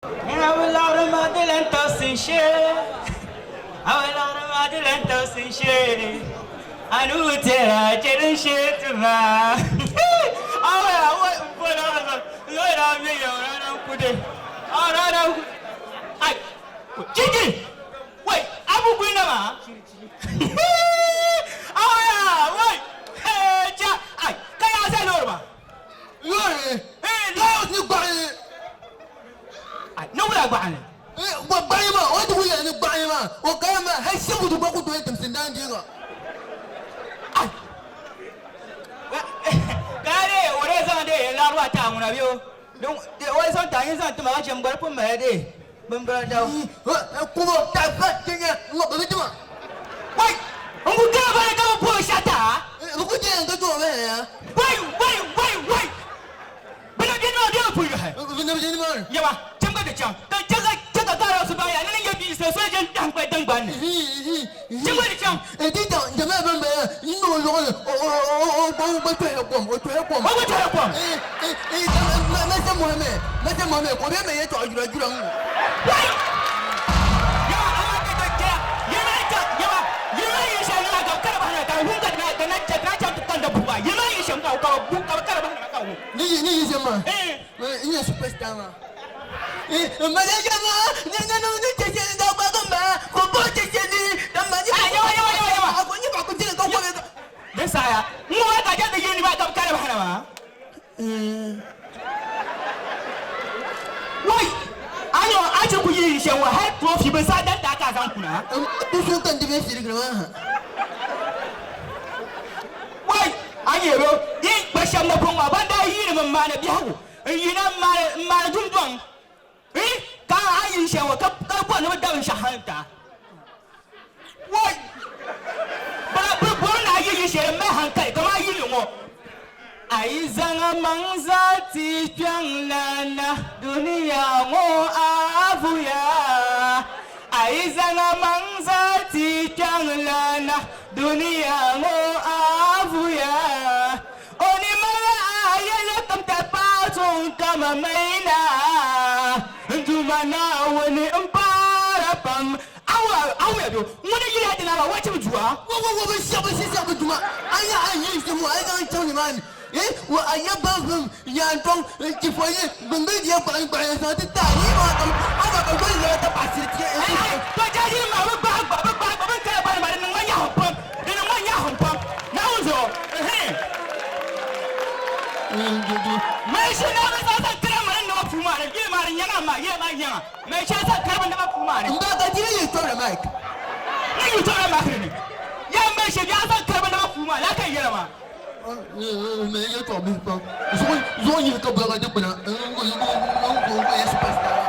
I will out of my delentos and share. I will out of my delentos and share. I knew it, I didn't share to my. I will put on the video. I don't put it. Oh, no, no. I. Gigi! Wait, I will bring them out. Oh, yeah, wait. Hey, Jack. I can't say no. Hey, Lord, you got it. No, I got it. What buy him? What do we buy him? What kind of has someone to go to him in down here? Gare, what is on there? A lot of time of you. Don't there was sometimes on to match and work for my day. Bumber down. What that thing? What will you do? Wait, I'm going to go push shutter. Look at the door there. Wait. But I did not do for you. Yeah, jump at the jump. Just like the dollars by and then you be the surgeon done by Dunban. Jump at the jump. And they don't remember, you know, what to help them, what to help them. What would help them? Let them whatever you told you. Wait! Saya, mau aja di sini macam cara mana? Woi, ayo, aja punya siapa? Hai, profi besar dan tak akan kuna. Tu suka dengan sini kerana. Woi, ayo bro, ini pasal nak pungwa, bandai ini mana biar? Ini mana jumtuang? Kau ayo siapa? Kau buat nama daun syahadat. Woi. Bukan aja yang saya mengangkat, kamu aja yang Aizanga mangzati pianglana dunia mo avuya. Aizanga mangzati pianglana dunia mo avuya. Oni mala ayah kam tapasong kamamaina. Dumana wani emparapam. Awa yo, muna yiri hadi na ba wace mutuwa? Wo siapa cuma ayah semua ayah tahu ni man. Wo ayah bang yang tong cipoye bengkel dia bang satu tadi macam apa kau boleh letak pasir dia. Kau jadi mau bang kalau bang namanya hompam, namanya hompam. Nauzo, Macam nama saya kerana nama pumar, dia mari yang. Macam saya kerana nama pumar. Enggak tadi ni itu orang Mike. Ni itu orang Mike ni. Yang macam saya kerana nama pumar, lagi yang nama. Mereka tu habis bang. Zon yang kau berada di mana? Engkau yang superstar.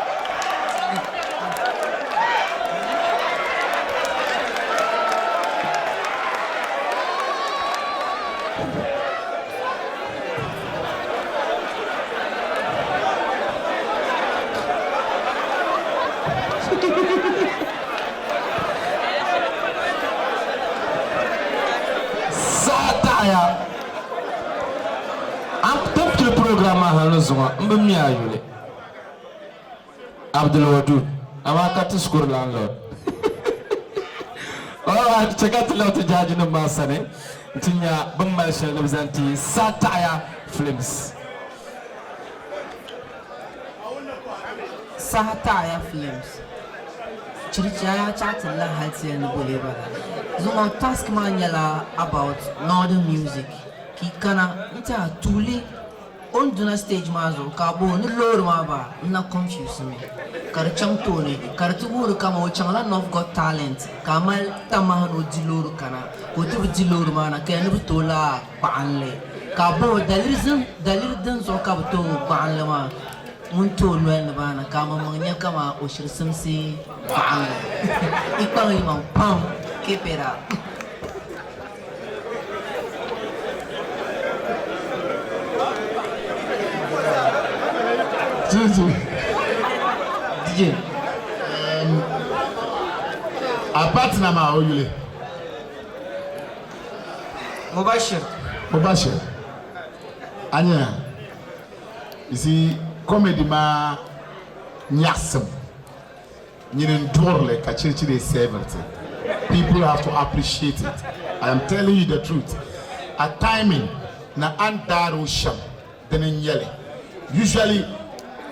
Saha. Top le programme à l'ozwa, m'bemi ayule. Abdul Wadud, amakati skur landlord. Oh, check out the judge no masane. Tinya bangmal shall represent Saha Films. Saha Films. Chirichi ya chatting la halti and boleba. Zuma task man yala about northern music. Kikana nta tuli on duna stage mazo kabo ni lor ma ba na confuse me. Kar chang tone kar tuburu kama o changla Northgot talent kamal tamahano dilor kana ko tu dilor mana ke ni butola baanle kabo dalir dan so kabo to baanle ma mun to no bana kama mangnya kama o shirsimsi baanle ipang imang pam kepera. DJ. A partner ma oyule. Mubashir. Anya. You see, comedy ma nyasem nyinen dorle ka Chirichi de severity. People have to appreciate it. I am telling you the truth. At timing na andaro sham then yele. Usually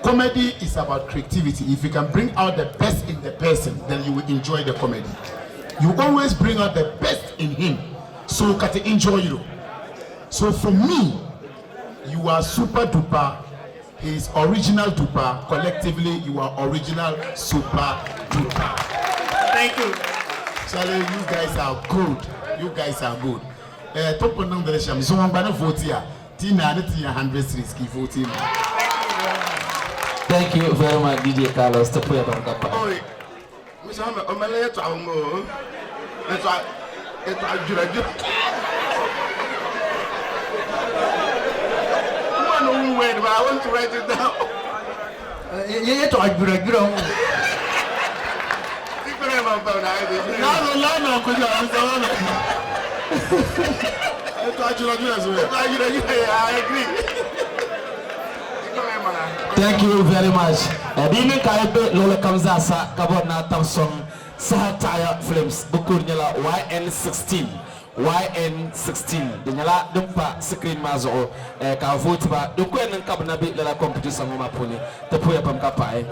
comedy is about creativity. If you can bring out the best in the person, then you will enjoy the comedy. You always bring out the best in him, so you can enjoy you. So for me, you are super duper. He is original duper. Collectively, you are original super duper. Thank you. Charlie, you guys are good. You guys are good. Top on the sham. So I'm gonna vote here. Tina, 100 series. Keep voting. Thank you very much, DJ Carlos. To put on the Oi, Miss Hammer, I'm a little more. That's why it's a good. One word, but I want to write it down. You to a good. No, could you answer? I agree. Thank you very much. Dini kaibe lola kamzasa kabona tamsong Saha Tagya Films bukur nyala YN16 YN16 nyala dumpa screen mazo ka vote ba dukwen kabna bi la competition mo maponi te puya pam kapae